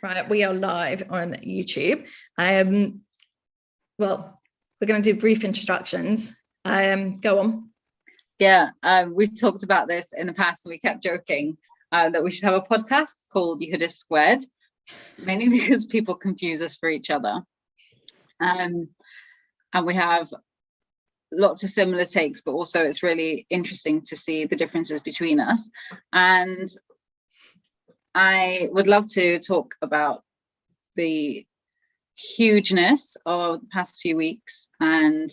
Right, we are live on YouTube. Well, we're going to do brief introductions. Go on. Yeah, we've talked about this in the past, and we kept joking that we should have a podcast called Yehudis Squared, mainly because people confuse us for each other. And we have lots of similar takes, but also it's really interesting to see the differences between us. And I would love to talk about the hugeness of the past few weeks and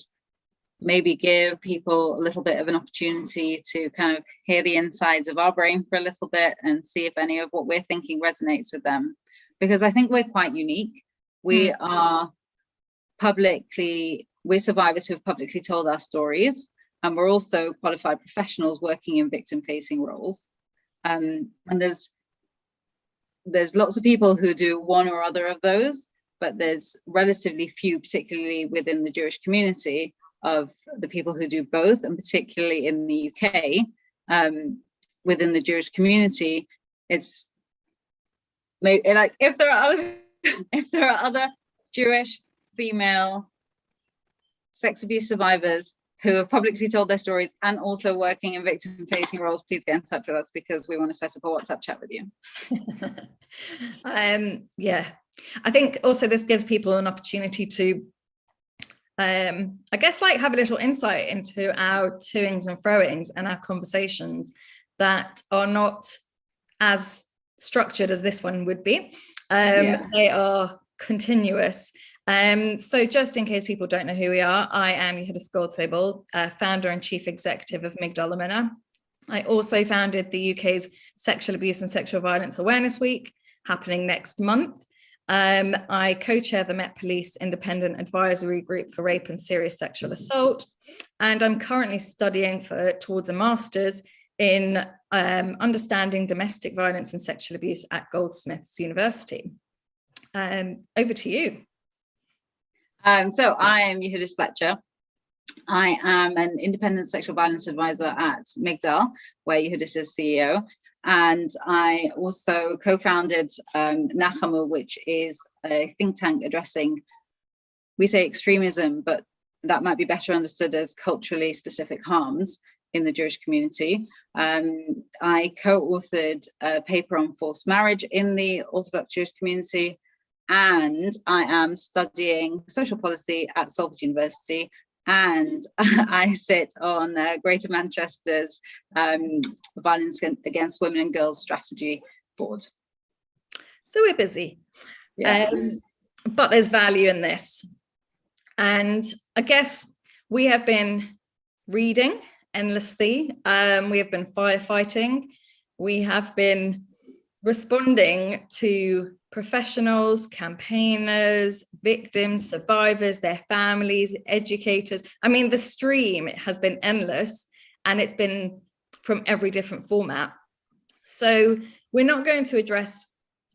maybe give people a little bit of an opportunity to kind of hear the insides of our brain for a little bit and see if any of what we're thinking resonates with them. Because I think we're quite unique. We're survivors who have publicly told our stories, and we're also qualified professionals working in victim-facing roles. And there's lots of people who do one or other of those, but there's relatively few, particularly within the Jewish community, of the people who do both, and particularly in the UK, within the Jewish community, it's maybe like if there are other Jewish female sex abuse survivors who have publicly told their stories and also working in victim-facing roles, please get in touch with us, because we want to set up a WhatsApp chat with you. Yeah, I think also this gives people an opportunity to I guess like have a little insight into our toings and froings and our conversations that are not as structured as this one would be. They are continuous. So just in case people don't know who we are, I am Yehudis Goldsobel, founder and chief executive of Migdal Amuna. I also founded the UK's Sexual Abuse and Sexual Violence Awareness Week, happening next month. I co-chair the Met Police Independent Advisory Group for Rape and Serious Sexual Assault, and I'm currently studying towards a master's in understanding domestic violence and sexual abuse at Goldsmiths University. Over to you. So I am Yehudis Fletcher. I am an independent sexual violence advisor at Migdal, where Yehudis is CEO. And I also co-founded Nachamu, which is a think tank addressing, we say extremism, but that might be better understood as culturally specific harms in the Jewish community. I co-authored a paper on forced marriage in the Orthodox Jewish community, and I am studying social policy at Salford University, and I sit on Greater Manchester's Violence Against Women and Girls Strategy Board. So we're busy, but there's value in this. And I guess we have been reading endlessly. We have been firefighting. We have been responding to professionals, campaigners, victims, survivors, their families, educators. I mean, the stream has been endless, and it's been from every different format. So we're not going to address,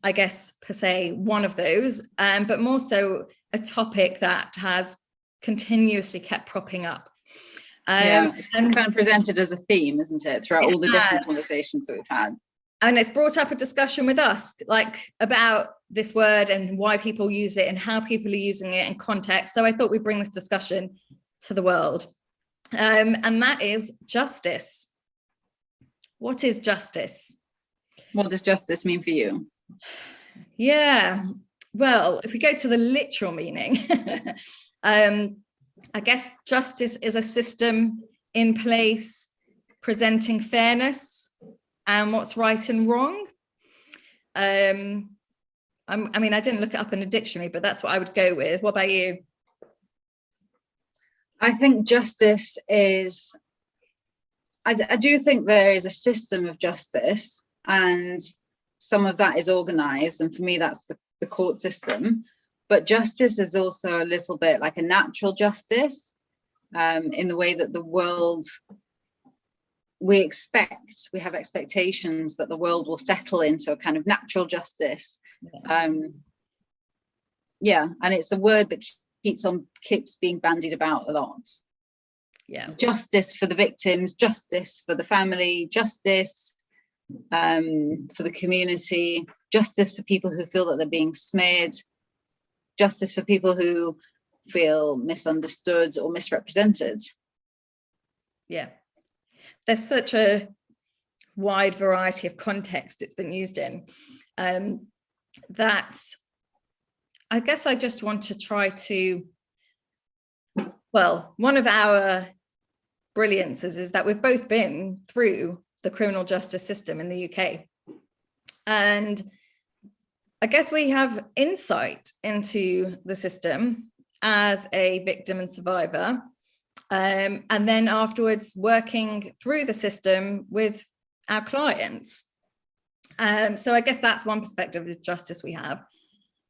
I guess, per se, one of those, but more so a topic that has continuously kept propping up. It's kind of presented as a theme, isn't it, throughout all the different conversations that we've had. And it's brought up a discussion with us, like about this word and why people use it and how people are using it in context. So I thought we'd bring this discussion to the world. And that is justice. What is justice? What does justice mean for you? Yeah, well, if we go to the literal meaning, I guess justice is a system in place presenting fairness and what's right and wrong. I mean, I didn't look it up in a dictionary, but that's what I would go with. What about you? I think justice is, I do think there is a system of justice, and some of that is organized. And for me, that's the court system. But justice is also a little bit like a natural justice, in the way that the world, we have expectations that the world will settle into a kind of natural justice. And it's a word that keeps being bandied about a lot. Justice for the victims, justice for the family, justice for the community, justice for people who feel that they're being smeared, justice for people who feel misunderstood or misrepresented. Yeah, there's such a wide variety of context it's been used in, that I guess I just want to try to, well, one of our brilliances is that we've both been through the criminal justice system in the UK. And I guess we have insight into the system as a victim and survivor, and then afterwards working through the system with our clients. So I guess that's one perspective of justice we have.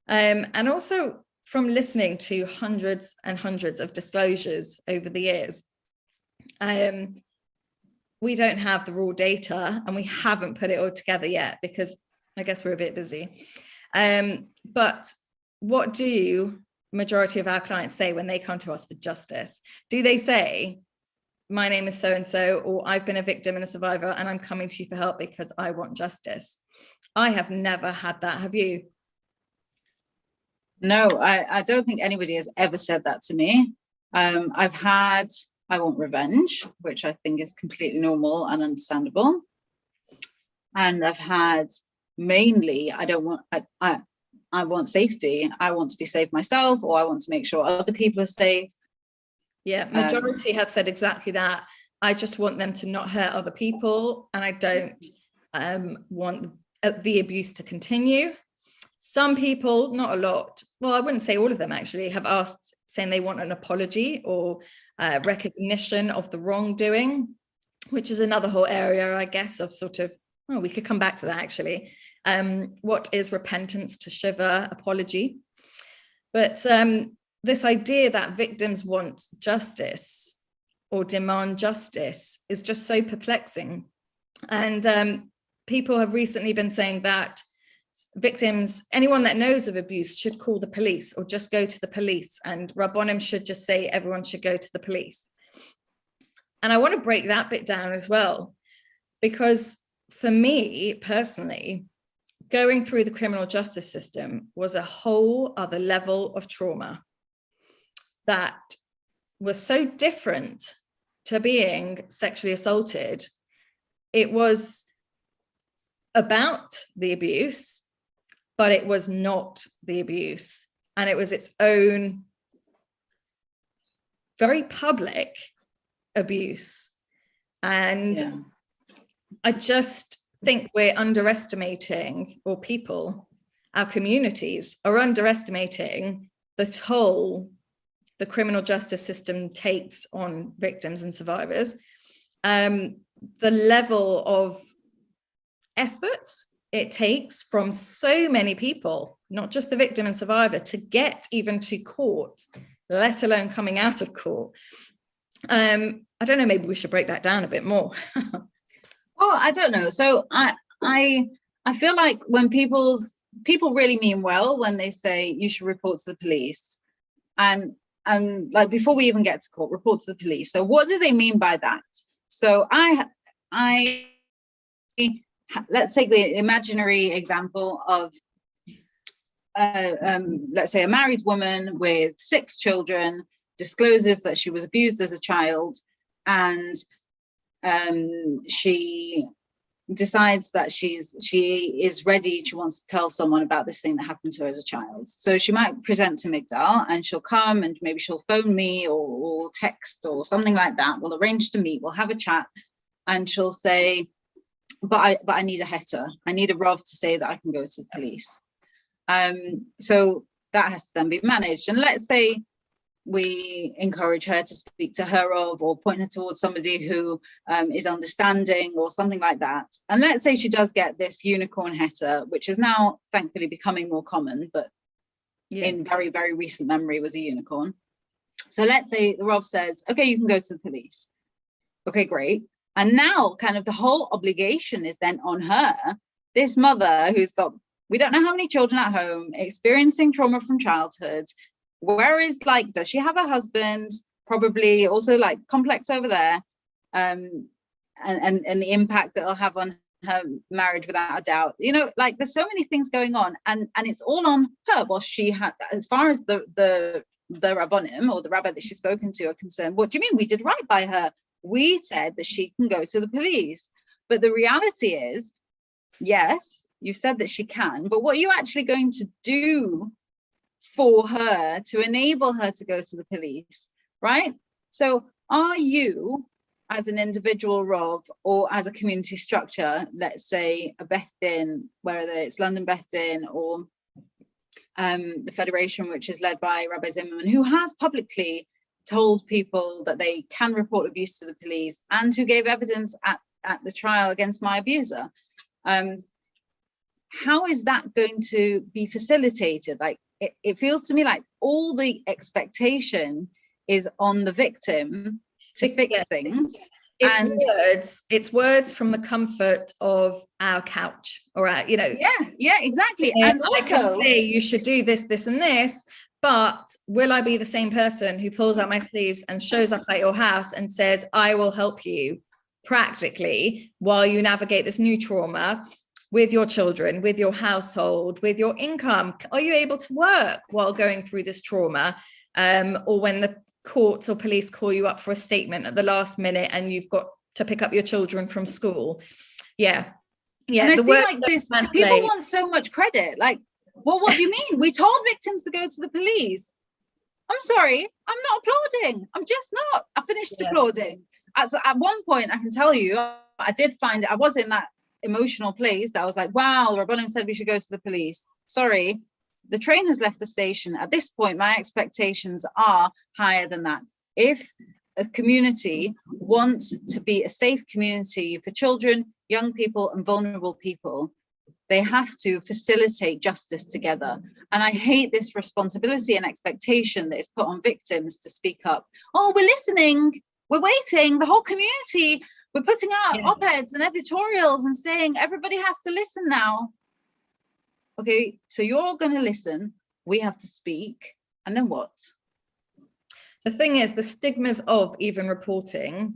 And also from listening to hundreds and hundreds of disclosures over the years, we don't have the raw data and we haven't put it all together yet because I guess we're a bit busy. But what do majority of our clients say when they come to us for justice? Do they say, my name is so-and-so, or I've been a victim and a survivor and I'm coming to you for help because I want justice? I have never had that. Have you? No, I don't think anybody has ever said that to me. I've had, I want revenge, which I think is completely normal and understandable. And I've had mainly, I don't want, I want safety. I want to be safe myself, or I want to make sure other people are safe. Yeah, majority have said exactly that. I just want them to not hurt other people, and I don't want the abuse to continue. Some people, not a lot, well, I wouldn't say all of them actually, have asked, saying they want an apology or recognition of the wrongdoing, which is another whole area, I guess, of sort of, oh, we could come back to that actually. What is repentance to Shiva, apology? But this idea that victims want justice or demand justice is just so perplexing. And people have recently been saying that victims, anyone that knows of abuse, should call the police or just go to the police, and Rabbonim should just say everyone should go to the police. And I want to break that bit down as well, because for me personally, going through the criminal justice system was a whole other level of trauma that was so different to being sexually assaulted. It was about the abuse, but it was not the abuse. And it was its own very public abuse. And Yeah. I just think we're underestimating, or people, our communities are underestimating the toll the criminal justice system takes on victims and survivors. The level of effort it takes from so many people, not just the victim and survivor, to get even to court, let alone coming out of court. I don't know, maybe we should break that down a bit more. Well, I don't know. So I feel like when people really mean well when they say you should report to the police, and like before we even get to court, report to the police. So what do they mean by that? So let's take the imaginary example of let's say a married woman with 6 children discloses that she was abused as a child, and she decides that she is ready, she wants to tell someone about this thing that happened to her as a child. So she might present to Migdal, and she'll come, and maybe she'll phone me or text or something like that. We'll arrange to meet, we'll have a chat, and she'll say, but I need a heter, I need a Rav to say that I can go to the police. So that has to then be managed. And let's say we encourage her to speak to her Rav, or point her towards somebody who is understanding or something like that. And let's say she does get this unicorn heter, which is now thankfully becoming more common, but in very, very recent memory was a unicorn. So let's say the Rav says, okay, you can go to the police. Okay, great. And now kind of the whole obligation is then on her, this mother who's got, we don't know how many children at home, experiencing trauma from childhood. Where is, like, does she have a husband? Probably also like complex over there. And the impact that it'll have on her marriage without a doubt. You know, like there's so many things going on, and it's all on her. Well, she had, as far as the rabbonim, or the rabbi that she's spoken to, are concerned. What do you mean? We did right by her. We said that she can go to the police. But the reality is, yes, you said that she can, but what are you actually going to do for her to enable her to go to the police, right? So are you, as an individual Rov, or as a community structure, let's say a Beth Din, whether it's London Beth Din or the Federation, which is led by Rabbi Zimmerman, who has publicly told people that they can report abuse to the police, and who gave evidence at the trial against my abuser. How is that going to be facilitated? Like, it feels to me like all the expectation is on the victim to fix things. It's words from the comfort of our couch, or our, you know. Yeah, exactly. And I can say you should do this, this, and this, but will I be the same person who pulls out my sleeves and shows up at your house and says, I will help you practically while you navigate this new trauma with your children, with your household, with your income? Are you able to work while going through this trauma? Or when the courts or police call you up for a statement at the last minute and you've got to pick up your children from school. Yeah. And I see like this, people want so much credit. Like, well, what do you mean? We told victims to go to the police. I'm sorry, I'm not applauding. I'm just not. I finished applauding. At one point, I can tell you, I did find it. I was in that emotional place that I was like, wow, the Rabbanim said we should go to the police. Sorry, the train has left the station. At this point, my expectations are higher than that. If a community wants to be a safe community for children, young people, and vulnerable people, they have to facilitate justice together. And I hate this responsibility and expectation that is put on victims to speak up. Oh, we're listening, we're waiting, the whole community, we're putting out op-eds and editorials and saying everybody has to listen now. Okay, so you're all going to listen, we have to speak, and then what? The thing is, the stigmas of even reporting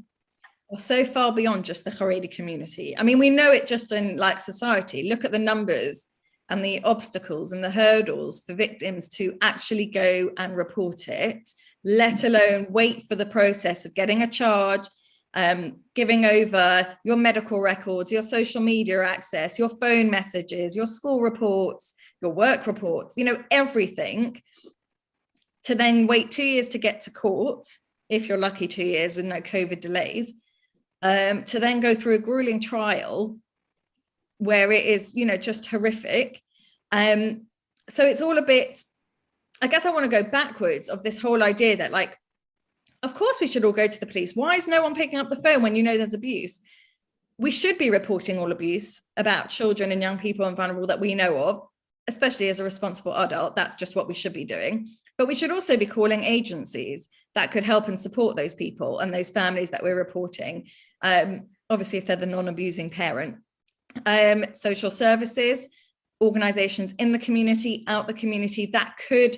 are so far beyond just the Haredi community. I mean, we know it just in like society. Look at the numbers and the obstacles and the hurdles for victims to actually go and report it, let alone wait for the process of getting a charge, giving over your medical records, your social media access, your phone messages, your school reports, your work reports, you know, everything, to then wait 2 years to get to court, if you're lucky 2 years with no COVID delays, to then go through a grueling trial where it is, you know, just horrific. So it's all a bit, I guess I want to go backwards of this whole idea that, like, of course we should all go to the police. Why is no one picking up the phone when you know there's abuse? We should be reporting all abuse about children and young people and vulnerable that we know of, especially as a responsible adult. That's just what we should be doing. But we should also be calling agencies that could help and support those people and those families that we're reporting. Obviously, if they're the non-abusing parent. Social services, organizations in the community, out the community, that could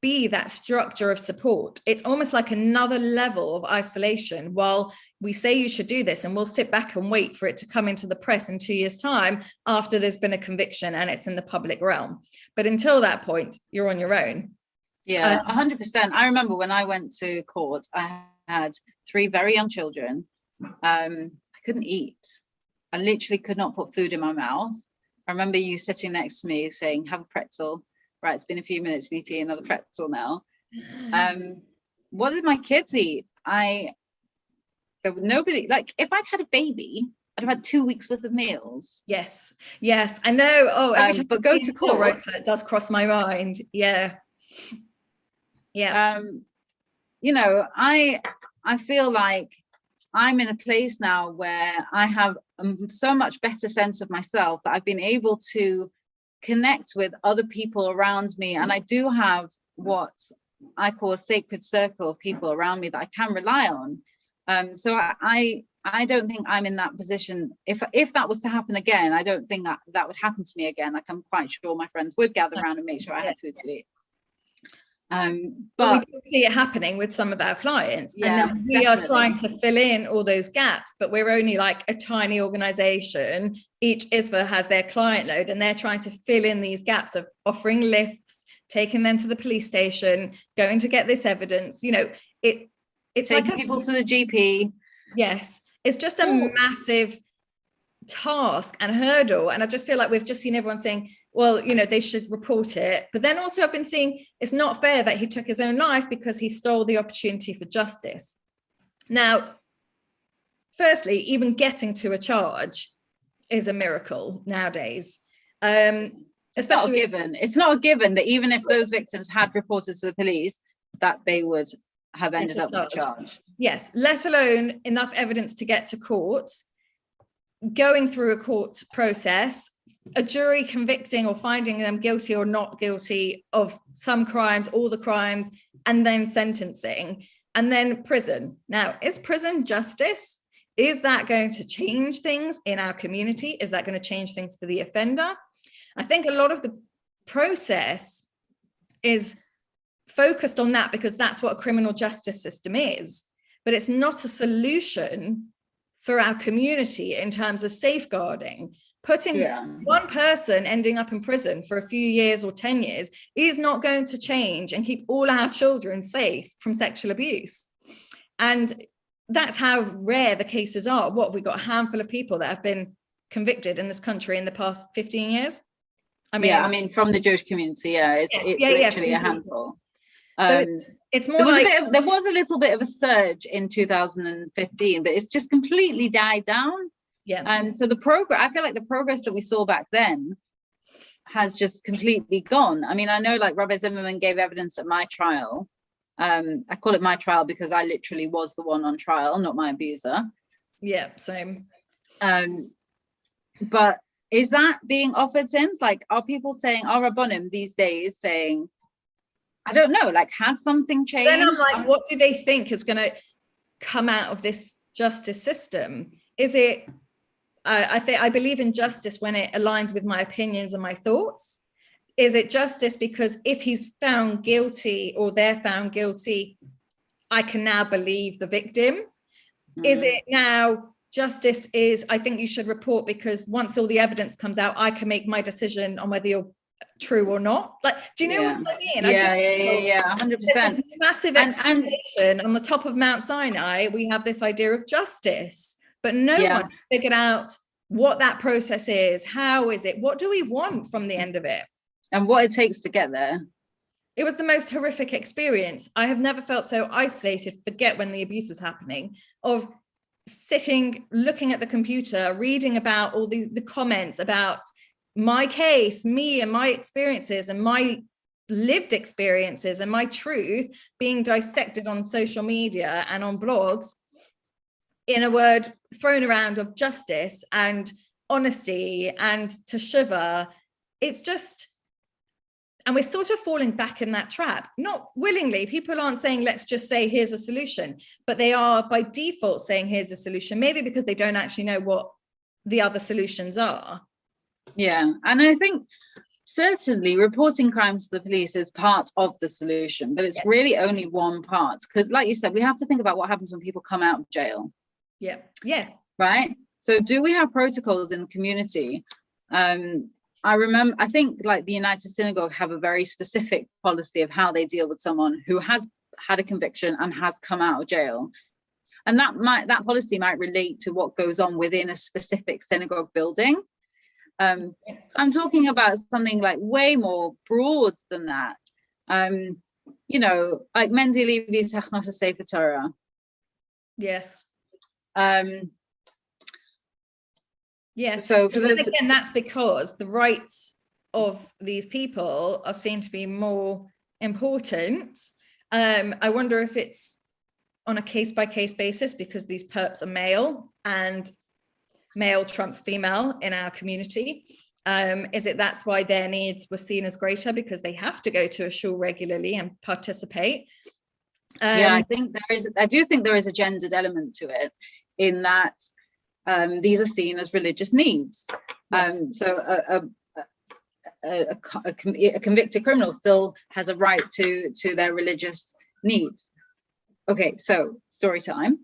be that structure of support. It's almost like another level of isolation. While we say you should do this, and we'll sit back and wait for it to come into the press in 2 years' time after there's been a conviction and it's in the public realm. But until that point, you're on your own. Yeah, 100%. I remember when I went to court, I had 3 very young children. I couldn't eat. I literally could not put food in my mouth. I remember you sitting next to me saying, have a pretzel. Right, it's been a few minutes, you need to eat another pretzel now. What did my kids eat? There was nobody, like, if I'd had a baby, I'd have had 2 weeks worth of meals. Yes, I know. Oh, every time but go to court, it does cross my mind. Yeah. You know, I feel like I'm in a place now where I have so much better sense of myself that I've been able to connect with other people around me, and I do have what I call a sacred circle of people around me that I can rely on. So I don't think I'm in that position. If that was to happen again, I don't think that would happen to me again. Like, I'm quite sure my friends would gather around and make sure I had food to eat. But we do see it happening with some of our clients. Yeah, and then we are trying to fill in all those gaps, but we're only like a tiny organization. Each ISVA has their client load, and they're trying to fill in these gaps of offering lifts, taking them to the police station, going to get this evidence. You know, it's taking like people to the GP. Yes, it's just a massive task and hurdle. And I just feel like we've just seen everyone saying, well, you know, they should report it. But then also I've been seeing it's not fair that he took his own life because he stole the opportunity for justice. Now, firstly, even getting to a charge is a miracle nowadays. It's not a given. It's not a given that even if those victims had reported to the police, that they would have ended up with a charge. Yes, let alone enough evidence to get to court, going through a court process, a jury convicting or finding them guilty or not guilty of some crimes, all the crimes, and then sentencing, and then prison. Now, is prison justice? Is that going to change things in our community? Is that going to change things for the offender? I think a lot of the process is focused on that because that's what a criminal justice system is, but it's not a solution for our community in terms of safeguarding. Putting one person ending up in prison for a few years or 10 years is not going to change and keep all our children safe from sexual abuse. And that's how rare the cases are. What, we got a handful of people that have been convicted in this country in the past 15 years? I mean, from the Jewish community, it's literally a handful. So it's more there was a little bit of a surge in 2015, but it's just completely died down. Yeah. And so I feel like the progress that we saw back then has just completely gone. I mean, I know like Rabbi Zimmerman gave evidence at my trial. I call it my trial because I literally was the one on trial, not my abuser. Yeah, same. But is that being offered since? Like, are people saying, Rabbonim these days saying, I don't know, like, has something changed? Then I'm like, what do they think is going to come out of this justice system? Is it, I believe in justice when it aligns with my opinions and my thoughts. Is it justice because if he's found guilty or they're found guilty, I can now believe the victim? Is it now justice is, I think you should report because once all the evidence comes out, I can make my decision on whether you're true or not? Like, do you know what I mean? Yeah, 100%. Massive expectation on the top of Mount Sinai. We have this idea of justice, but no one figured out what that process is. How is it? What do we want from the end of it? And what it takes to get there. It was the most horrific experience. I have never felt so isolated, forget when the abuse was happening, of sitting, looking at the computer, reading about all the comments about my case, me and my experiences and my lived experiences and my truth being dissected on social media and on blogs in a word thrown around of justice and honesty and teshuva. It's just, and we're sort of falling back in that trap, not willingly. People aren't saying, let's just say, here's a solution, but they are by default saying, here's a solution, maybe because they don't actually know what the other solutions are. Yeah, and I think certainly reporting crimes to the police is part of the solution, but it's really only one part. Because like you said, we have to think about what happens when people come out of jail. Yeah. Right? So do we have protocols in the community? I think like the United Synagogue have a very specific policy of how they deal with someone who has had a conviction and has come out of jail. And that policy might relate to what goes on within a specific synagogue building. I'm talking about something like way more broad than that. You know, like Mendy Levy's Technos Sefer Torah. Yes. Yeah. So for those, again, that's because the rights of these people are seen to be more important. I wonder if it's on a case-by-case basis because these perps are male and male trumps female in our community. Is it that's why their needs were seen as greater because they have to go to a shul regularly and participate? I do think there is a gendered element to it in that these are seen as religious needs. Yes. So a convicted criminal still has a right to their religious needs. Okay, so story time.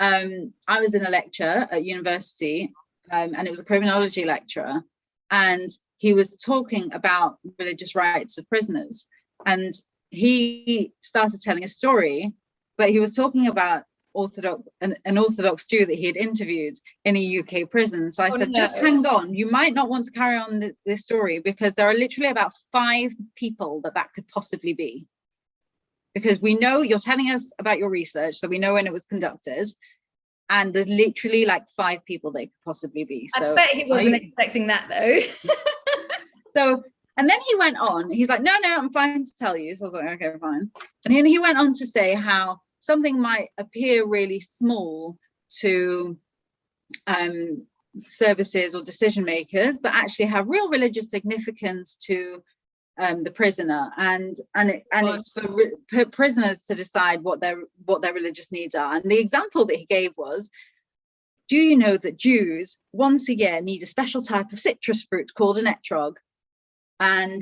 I was in a lecture at university, and it was a criminology lecturer, and he was talking about religious rights of prisoners, and he started telling a story, but he was talking about an Orthodox Jew that he had interviewed in a UK prison. So I said, just hang on, you might not want to carry on this story, because there are literally about 5 people that could possibly be. Because we know you're telling us about your research, so we know when it was conducted, and there's literally like 5 people they could possibly be. So I bet he wasn't expecting that though. So, and then he went on, he's like, no, I'm fine to tell you. So I was like, okay, fine. And then he went on to say how something might appear really small to services or decision makers, but actually have real religious significance to the prisoner, and it's for prisoners to decide what their religious needs are. And the example that he gave was, do you know that Jews once a year need a special type of citrus fruit called an etrog? And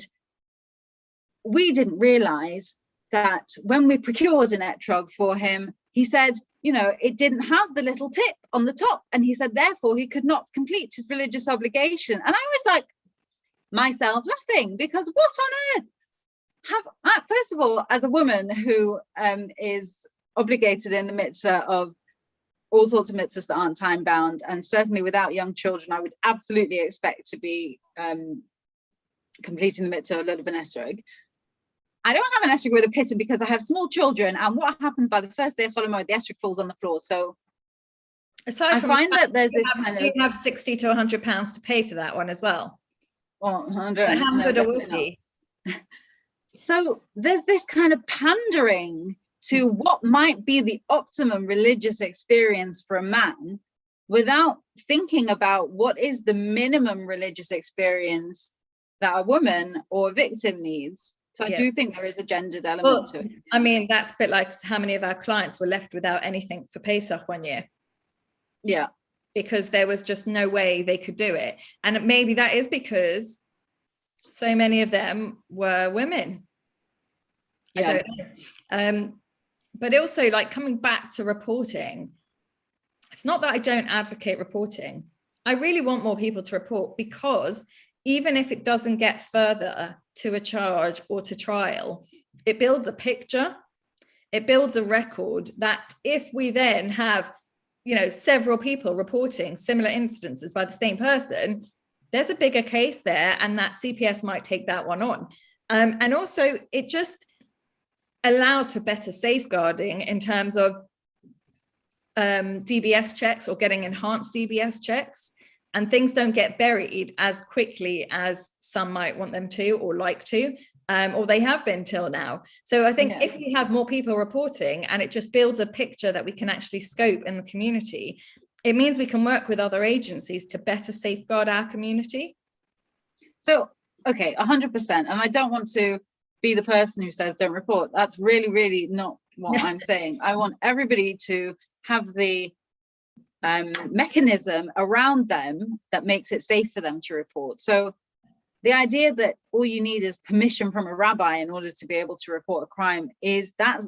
we didn't realize that when we procured an etrog for him, he said, you know, it didn't have the little tip on the top, and he said therefore he could not complete his religious obligation. And I was like, myself laughing, because what on earth first of all, as a woman who is obligated in the mitzvah of all sorts of mitzvahs that aren't time bound, and certainly without young children, I would absolutely expect to be completing the mitzvah of Lulav and Esrog. I don't have an esrog with a pitta because I have small children, and what happens by the first day of Chol Hamoed, the esrog falls on the floor. So I find that there's this kind of, you have 60 to 100 pounds to pay for that one as well. Well, How good was he? So there's this kind of pandering to what might be the optimum religious experience for a man, without thinking about what is the minimum religious experience that a woman or a victim needs. So I do think there is a gendered element to it. I mean, that's a bit like how many of our clients were left without anything for Pesach one year. Yeah. Because there was just no way they could do it. And maybe that is because so many of them were women. I don't know. But also, like, coming back to reporting, it's not that I don't advocate reporting. I really want more people to report, because even if it doesn't get further to a charge or to trial, it builds a picture, it builds a record that if we then have, you know, several people reporting similar instances by the same person, there's a bigger case there, and that CPS might take that one on. And also it just allows for better safeguarding in terms of DBS checks, or getting enhanced DBS checks, and things don't get buried as quickly as some might want them to or like to, or they have been till now. So I think if we have more people reporting, and it just builds a picture that we can actually scope in the community, it means we can work with other agencies to better safeguard our community. So, okay, 100%. And I don't want to be the person who says don't report. That's really, really not what I'm saying. I want everybody to have the mechanism around them that makes it safe for them to report. So the idea that all you need is permission from a rabbi in order to be able to report a crime is that's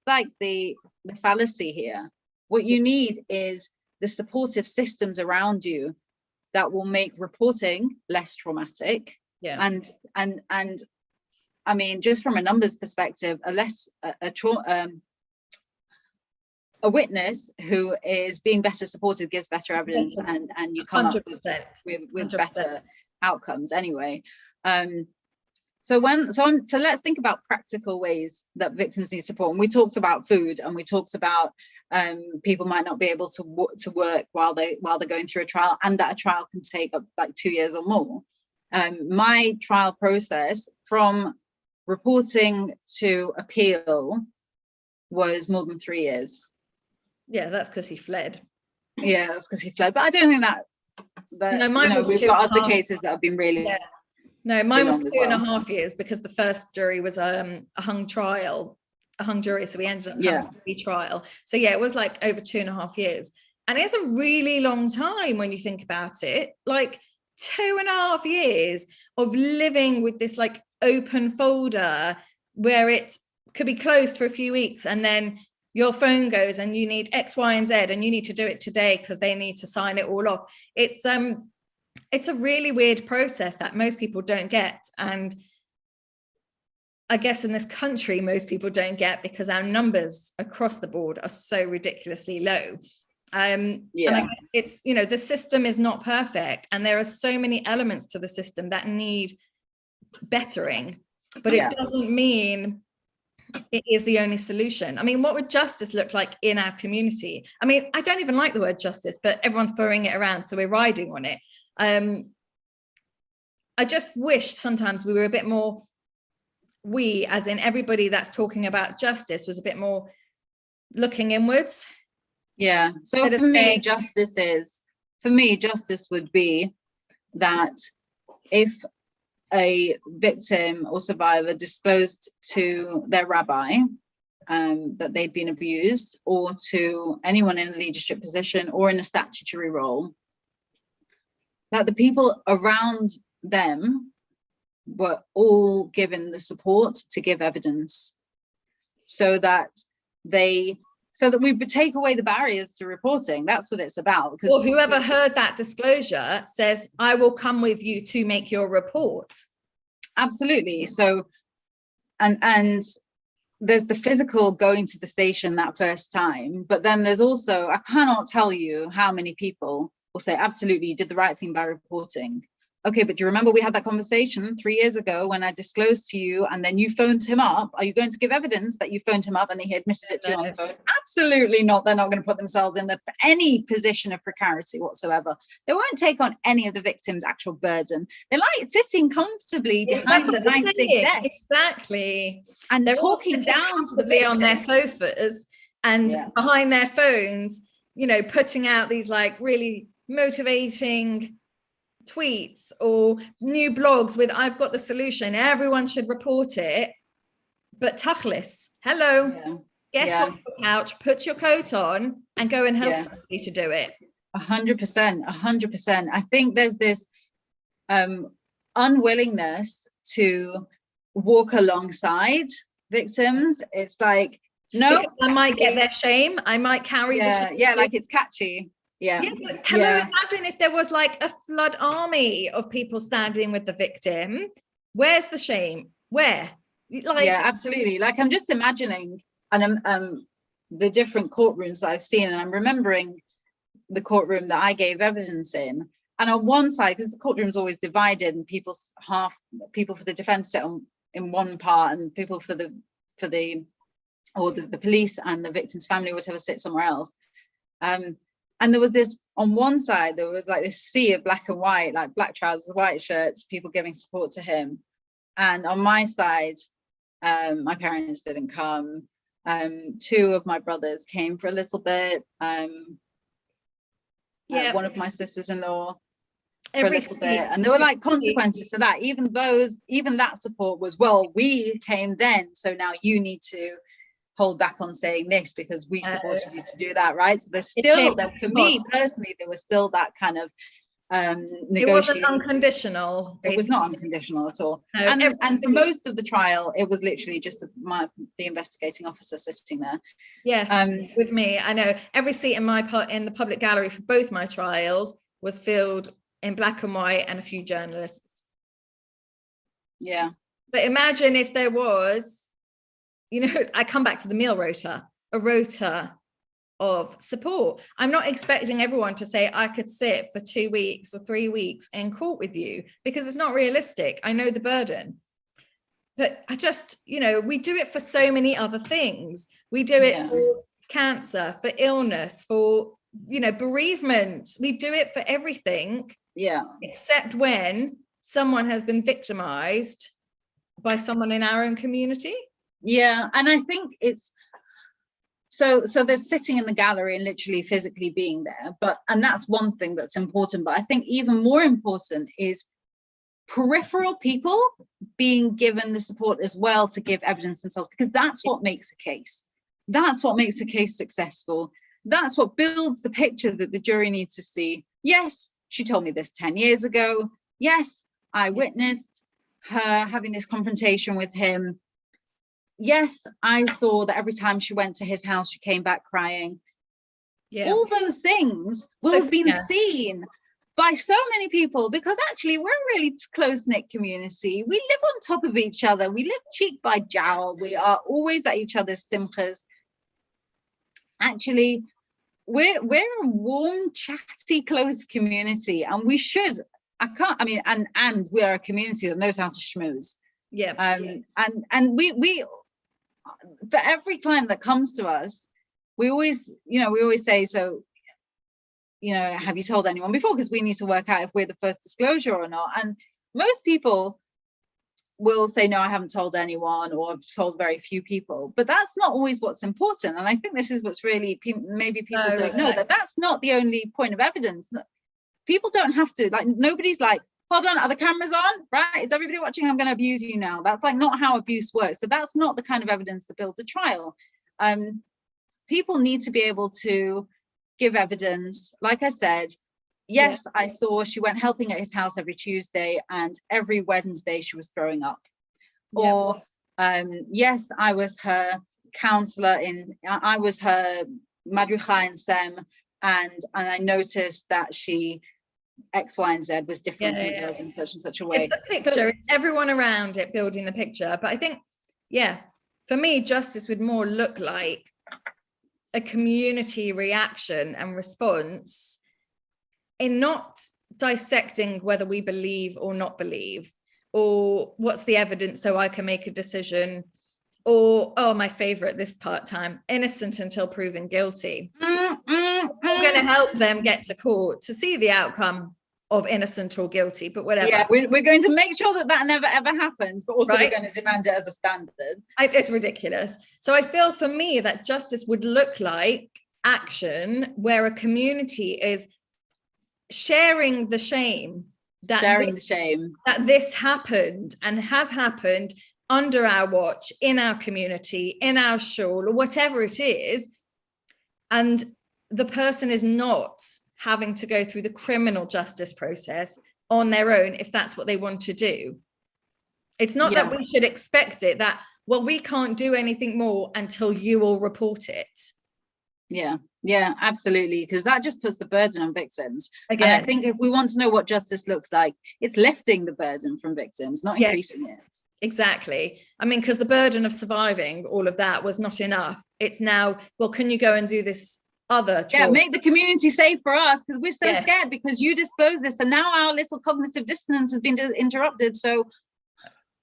like the fallacy here. What you need is the supportive systems around you that will make reporting less traumatic. And I mean, just from a numbers perspective, a witness who is being better supported gives better evidence, and you come 100%. Up with better outcomes anyway. So let's think about practical ways that victims need support. And we talked about food, and we talked about people might not be able to work while they're going through a trial, and that a trial can take up like 2 years or more. My trial process from reporting to appeal was more than 3 years. Yeah, that's because he fled. Yeah, that's because he fled. But I don't think that no, mine was we've got other cases that have been really. Yeah. No, mine was 2.5 years, because the first jury was a hung jury, so we ended up having a retrial. So yeah, it was like over 2.5 years, and it's a really long time when you think about it. Like, 2.5 years of living with this like open folder where it could be closed for a few weeks, and then your phone goes and you need X, Y, and Z, and you need to do it today because they need to sign it all off. It's a really weird process that most people don't get. And I guess in this country, most people don't get because our numbers across the board are so ridiculously low. And I guess it's, you know, the system is not perfect, and there are so many elements to the system that need bettering, but it doesn't mean it is the only solution. I mean, what would justice look like in our community? I mean, I don't even like the word justice, but everyone's throwing it around, so we're riding on it. I just wish sometimes we were a bit more, we as in everybody that's talking about justice was a bit more looking inwards. Yeah. So for me, justice would be that if a victim or survivor disclosed to their rabbi that they'd been abused, or to anyone in a leadership position or in a statutory role, that the people around them were all given the support to give evidence, so that we would take away the barriers to reporting. That's what it's about. Or whoever heard that disclosure says, I will come with you to make your report. Absolutely. So, and there's the physical going to the station that first time, but then there's also, I cannot tell you how many people will say, absolutely, you did the right thing by reporting. Okay, but do you remember we had that conversation 3 years ago when I disclosed to you and then you phoned him up? Are you going to give evidence that you phoned him up and he admitted it to you on the phone? Absolutely not. They're not going to put themselves in any position of precarity whatsoever. They won't take on any of the victim's actual burden. They like sitting comfortably behind the nice big desk. Exactly. And they're talking down to the on their sofas and behind their phones, you know, putting out these like really motivating tweets or new blogs with I've got the solution, everyone should report it. But tachlis, hello, get off the couch, put your coat on and go and help somebody to do it. 100%. I think there's this unwillingness to walk alongside victims. It's like, no, I might get their shame, I might carry like it's catchy. But imagine if there was like a flood army of people standing with the victim. Where's the shame? Where? Like, absolutely. Like, I'm just imagining the different courtrooms that I've seen, and I'm remembering the courtroom that I gave evidence in. And on one side, because the courtroom's always divided, and people for the defense sit in one part, and people for the police and the victim's family, whatever, sit somewhere else. And there was this, on one side, there was like this sea of black and white, like black trousers, white shirts, people giving support to him. And on my side, my parents didn't come. 2 of my brothers came for a little bit. One of my sisters-in-law for a little bit. And there were like consequences to that. Even that support was, well, we came then, so now you need to hold back on saying this because we supported you to do that, right? So there's still, for me personally, there was still that kind of negotiation. It wasn't unconditional. It was not unconditional at all. No, and for most of the trial, it was literally just the investigating officer sitting there. Yes, with me. I know every seat in the public gallery for both my trials was filled in black and white, and a few journalists. Yeah. But imagine if there was, you know, I come back to the meal rota, a rota of support. I'm not expecting everyone to say I could sit for 2 weeks or 3 weeks in court with you, because it's not realistic. I know the burden. But I just, you know, we do it for so many other things. We do it for cancer, for illness, for, you know, bereavement. We do it for everything. Yeah. Except when someone has been victimized by someone in our own community. Yeah, and I think it's so there's sitting in the gallery and literally physically being there, and that's one thing that's important. But I think even more important is peripheral people being given the support as well to give evidence themselves, because that's what makes a case. That's what makes a case successful. That's what builds the picture that the jury needs to see. Yes, she told me this 10 years ago. Yes, I witnessed her having this confrontation with him. Yes, I saw that every time she went to his house, she came back crying. Yeah. All those things will have been seen by so many people, because actually we're a really close-knit community. We live on top of each other. We live cheek by jowl. We are always at each other's simchas. Actually, we're a warm, chatty, close community, and we should. And we are a community that knows how to schmooze. Yeah. And we for every client that comes to us, we always say, so, have you told anyone before? Because we need to work out if we're the first disclosure or not. And most people will say, no, I haven't told anyone, or I've told very few people. But that's not always what's important. And I think this is what's really, maybe people don't know, that that's not the only point of evidence. People don't have to, like, nobody's like, hold on, are the cameras on? Right? Is everybody watching? I'm going to abuse you now. That's like not how abuse works. So that's not the kind of evidence that builds a trial. People need to be able to give evidence. Like I said, yes, I saw she went helping at his house every Tuesday, and every Wednesday she was throwing up. Yeah. Or yes, I was her counselor I was her madricha in SEM, and I noticed that she X, Y, and Z was different from the girls in such and such a way. It's the picture, it's everyone around it building the picture. But I think, for me, justice would more look like a community reaction and response, in not dissecting whether we believe or not believe, or what's the evidence so I can make a decision, or, oh, my favorite, this part-time, innocent until proven guilty. We're going to help them get to court to see the outcome of innocent or guilty, but whatever. Yeah, we're going to make sure that never ever happens, but also we're going to demand it as a standard. It's ridiculous. So I feel, for me, that justice would look like action where a community is sharing the shame that this happened and has happened under our watch, in our community, in our shul, or whatever it is, and the person is not having to go through the criminal justice process on their own if that's what they want to do. It's not that we should expect it, that, well, we can't do anything more until you all report it. Yeah, absolutely, because that just puts the burden on victims. Again. And I think if we want to know what justice looks like, it's lifting the burden from victims, not increasing it. Exactly. I mean, because the burden of surviving all of that was not enough. It's now, well, can you go and do this other trauma? Yeah, make the community safe for us, because we're so scared because you disclosed this, and now our little cognitive dissonance has been interrupted. So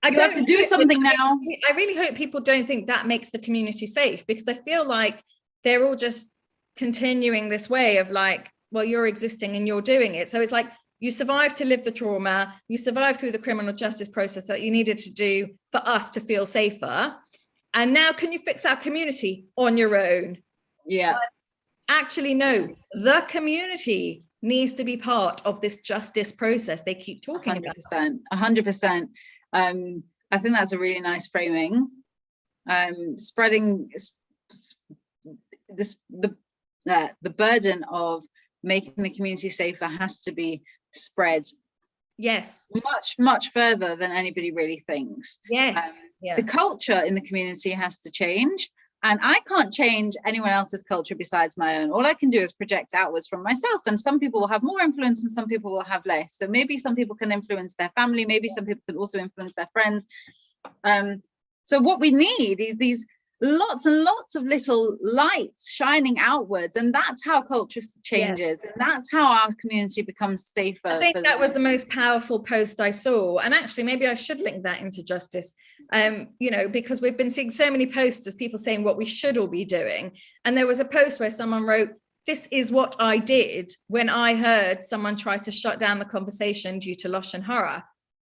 I have to do something now. I really hope people don't think that makes the community safe, because I feel like they're all just continuing this way of like, well, you're existing and you're doing it. So it's like, you survived to live the trauma, you survived through the criminal justice process that you needed to do for us to feel safer. And now can you fix our community on your own? Yeah. But actually, no, the community needs to be part of this justice process they keep talking 100%, about. 100%. I think that's a really nice framing. Spreading the burden of making the community safer has to be spread much further than anybody really thinks. The culture in the community has to change, and I can't change anyone else's culture besides my own. All I can do is project outwards from myself, and some people will have more influence and some people will have less. So maybe some people can influence their family, maybe some people can also influence their friends. So what we need is these lots and lots of little lights shining outwards, and that's how culture changes, and that's how our community becomes safer. I think that was the most powerful post I saw, and actually maybe I should link that into justice, because we've been seeing so many posts of people saying what we should all be doing. And there was a post where someone wrote, "This is what I did when I heard someone try to shut down the conversation due to Lashon Hara."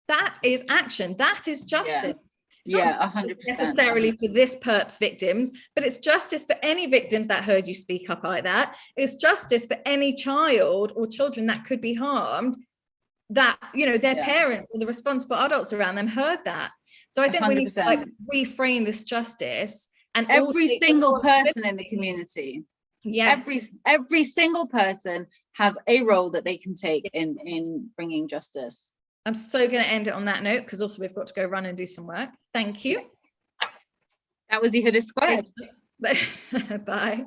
That is action, that is justice. It's 100%. Necessarily for this perp's victims, but it's justice for any victims that heard you speak up like that. It's justice for any child or children that could be harmed, that, their parents or the responsible adults around them heard that. So I think 100%. We need to reframe this justice, and every single person in the community. Yes. Every single person has a role that they can take in bringing justice. I'm so going to end it on that note, because also we've got to go run and do some work. Thank you. That was Yehudis Squared. Bye.